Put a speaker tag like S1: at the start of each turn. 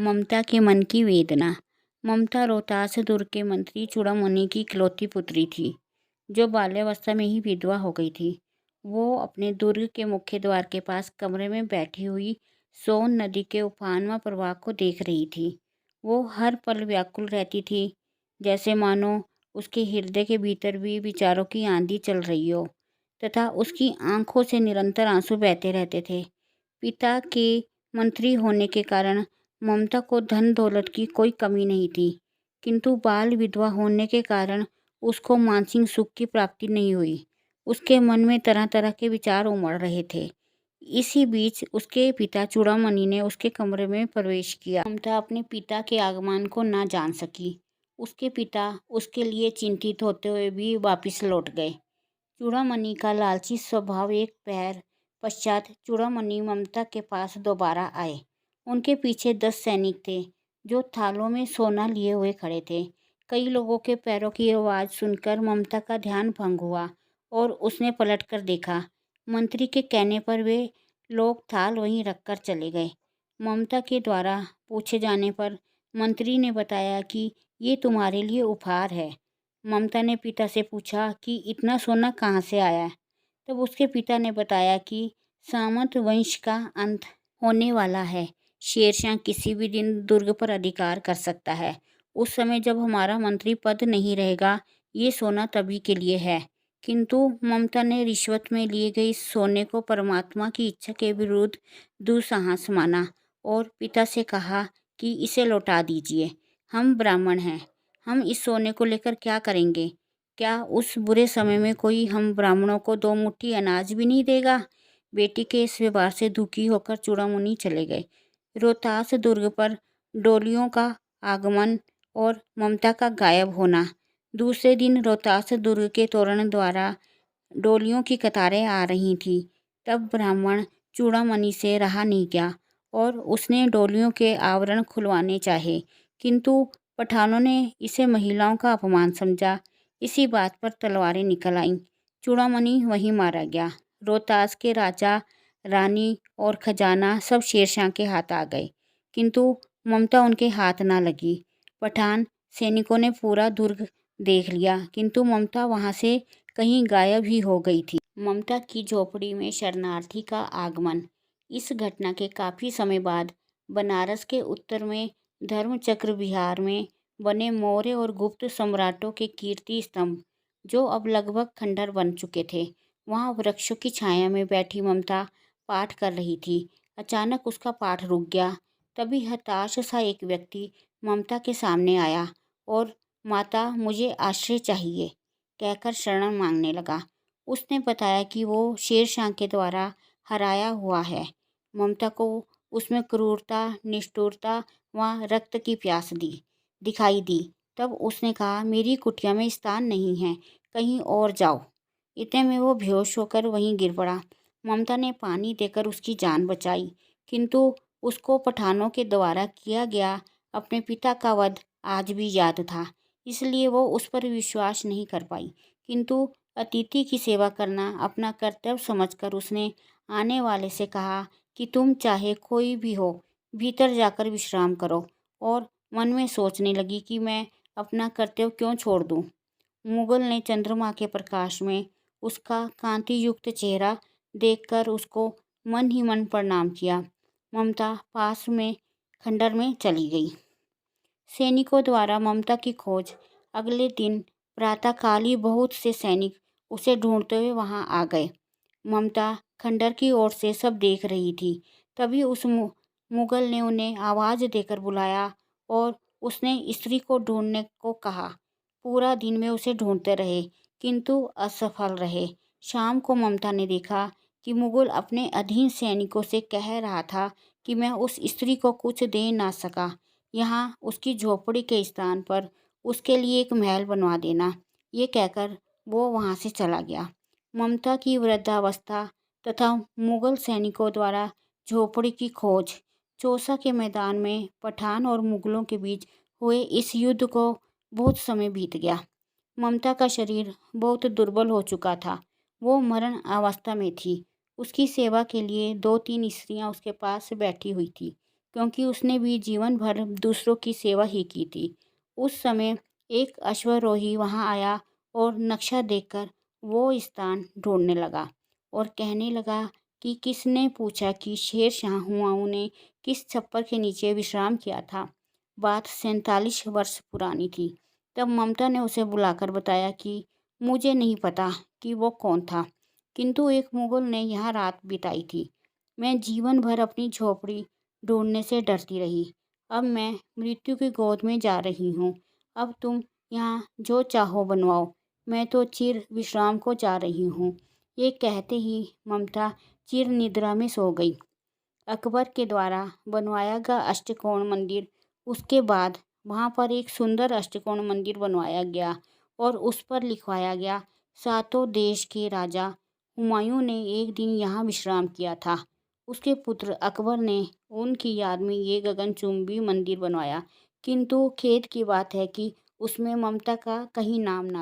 S1: ममता के मन की वेदना। ममता रोहतास दुर्ग के मंत्री चूड़ामणि की इकलौती पुत्री थी, जो बाल्यावस्था में ही विधवा हो गई थी। वो अपने दुर्ग के मुख्य द्वार के पास कमरे में बैठी हुई सोन नदी के उफान व प्रवाह को देख रही थी। वो हर पल व्याकुल रहती थी, जैसे मानो उसके हृदय के भीतर भी विचारों की आंधी चल रही हो, तथा उसकी आंखों से निरंतर आंसू बहते रहते थे। पिता के मंत्री होने के कारण ममता को धन दौलत की कोई कमी नहीं थी, किंतु बाल विधवा होने के कारण उसको मानसिक सुख की प्राप्ति नहीं हुई। उसके मन में तरह तरह के विचार उमड़ रहे थे। इसी बीच उसके पिता चूड़ामणि ने उसके कमरे में प्रवेश किया। ममता अपने पिता के आगमन को ना जान सकी। उसके पिता उसके लिए चिंतित होते हुए भी वापस लौट गए। चूड़ामणि का लालची स्वभाव एक पैर पश्चात चूड़ामणि ममता के पास दोबारा आए। उनके पीछे 10 सैनिक थे, जो थालों में सोना लिए हुए खड़े थे। कई लोगों के पैरों की आवाज़ सुनकर ममता का ध्यान भंग हुआ और उसने पलटकर देखा। मंत्री के कहने पर वे लोग थाल वहीं रखकर चले गए। ममता के द्वारा पूछे जाने पर मंत्री ने बताया कि ये तुम्हारे लिए उपहार है। ममता ने पिता से पूछा कि इतना सोना कहाँ से आया। तब उसके पिता ने बताया कि सामंत वंश का अंत होने वाला है। शेरशाह किसी भी दिन दुर्ग पर अधिकार कर सकता है। उस समय जब हमारा मंत्री पद नहीं रहेगा, ये सोना तभी के लिए है। किंतु ममता ने रिश्वत में लिए गए इस सोने को परमात्मा की इच्छा के विरुद्ध दुस्साहस माना और पिता से कहा कि इसे लौटा दीजिए। हम ब्राह्मण हैं, हम इस सोने को लेकर क्या करेंगे? क्या उस बुरे समय में कोई हम ब्राह्मणों को 2 मुट्ठी अनाज भी नहीं देगा? बेटी के इस व्यवहार से दुखी होकर चूड़ामणि चले गए। रोहतास दुर्ग पर डोलियों का आगमन और ममता का गायब होना। दूसरे दिन रोहतास दुर्ग के तोरण द्वारा डोलियों की कतारें आ रही थीं। तब ब्राह्मण चूड़ामणि से रहा नहीं गया और उसने डोलियों के आवरण खुलवाने चाहे, किंतु पठानों ने इसे महिलाओं का अपमान समझा। इसी बात पर तलवारें निकल आईं। चूड़ामणि वहीं मारा गया। रोहतास के राजा, रानी और खजाना सब शेरशाह के हाथ आ गए, किंतु ममता उनके हाथ ना लगी। पठान सैनिकों ने पूरा दुर्ग देख लिया, किंतु ममता वहां से कहीं गायब ही हो गई थी। ममता की झोपड़ी में शरणार्थी का आगमन। इस घटना के काफी समय बाद बनारस के उत्तर में धर्मचक्र विहार में बने मौर्य और गुप्त सम्राटों के कीर्ति स्तंभ, जो अब लगभग खंडहर बन चुके थे, वहां वृक्षों की छाया में बैठी ममता पाठ कर रही थी। अचानक उसका पाठ रुक गया। तभी हताश सा एक व्यक्ति ममता के सामने आया और माता, मुझे आश्रय चाहिए कहकर शरण मांगने लगा। उसने बताया कि वो शेरशाह के द्वारा हराया हुआ है। ममता को उसमें क्रूरता, निष्ठुरता व रक्त की प्यास दिखाई दी। तब उसने कहा, मेरी कुटिया में स्थान नहीं है, कहीं और जाओ। इतने में वो बेहोश होकर वहीं गिर पड़ा। ममता ने पानी देकर उसकी जान बचाई, किंतु उसको पठानों के द्वारा किया गया अपने पिता का वध आज भी याद था, इसलिए वो उस पर विश्वास नहीं कर पाई। किंतु अतिथि की सेवा करना अपना कर्तव्य समझकर उसने आने वाले से कहा कि तुम चाहे कोई भी हो, भीतर जाकर विश्राम करो, और मन में सोचने लगी कि मैं अपना कर्तव्य क्यों छोड़ दूं। मुगल ने चंद्रमा के प्रकाश में उसका कांति युक्त चेहरा देखकर उसको मन ही मन प्रणाम किया। ममता पास में खंडहर में चली गई। सैनिकों द्वारा ममता की खोज। अगले दिन प्रातःकाल ही बहुत से सैनिक उसे ढूंढते हुए वहां आ गए। ममता खंडहर की ओर से सब देख रही थी। तभी उस मुगल ने उन्हें आवाज़ देकर बुलाया और उसने स्त्री को ढूंढने को कहा। पूरा दिन में उसे ढूंढते रहे, किंतु असफल रहे। शाम को ममता ने देखा कि मुगल अपने अधीन सैनिकों से कह रहा था कि मैं उस स्त्री को कुछ दे ना सका, यहाँ उसकी झोपड़ी के स्थान पर उसके लिए एक महल बनवा देना। ये कहकर वो वहाँ से चला गया। ममता की वृद्धावस्था तथा मुगल सैनिकों द्वारा झोपड़ी की खोज। चौसा के मैदान में पठान और मुगलों के बीच हुए इस युद्ध को बहुत समय बीत गया। ममता का शरीर बहुत दुर्बल हो चुका था। वो मरण अवस्था में थी। उसकी सेवा के लिए 2-3 स्त्रियां उसके पास बैठी हुई थी, क्योंकि उसने भी जीवन भर दूसरों की सेवा ही की थी। उस समय एक अश्वारोही वहाँ आया और नक्शा देखकर वो स्थान ढूंढने लगा और कहने लगा कि किसने पूछा कि शेर शाह हुमायूं ने किस छप्पर के नीचे विश्राम किया था। बात 47 वर्ष पुरानी थी। तब ममता ने उसे बुलाकर बताया कि मुझे नहीं पता कि वो कौन था, किंतु एक मुगल ने यहाँ रात बिताई थी। मैं जीवन भर अपनी झोपड़ी ढूंढने से डरती रही। अब मैं मृत्यु की गोद में जा रही हूँ। अब तुम यहाँ जो चाहो बनवाओ। मैं तो चिर विश्राम को जा रही हूँ। ये कहते ही ममता चिर निद्रा में सो गई। अकबर के द्वारा बनवाया गया अष्टकोण मंदिर, उसके बाद वहाँ पर एक सुंदर अष्टकोण मंदिर बनवाया गया और उस पर लिखवाया गया, सातों देश के राजा हुमायूं ने एक दिन यहाँ विश्राम किया था। उसके पुत्र अकबर ने उनकी याद में ये गगनचुंबी मंदिर बनवाया, किंतु खेद की बात है कि उसमें ममता का कहीं नाम ना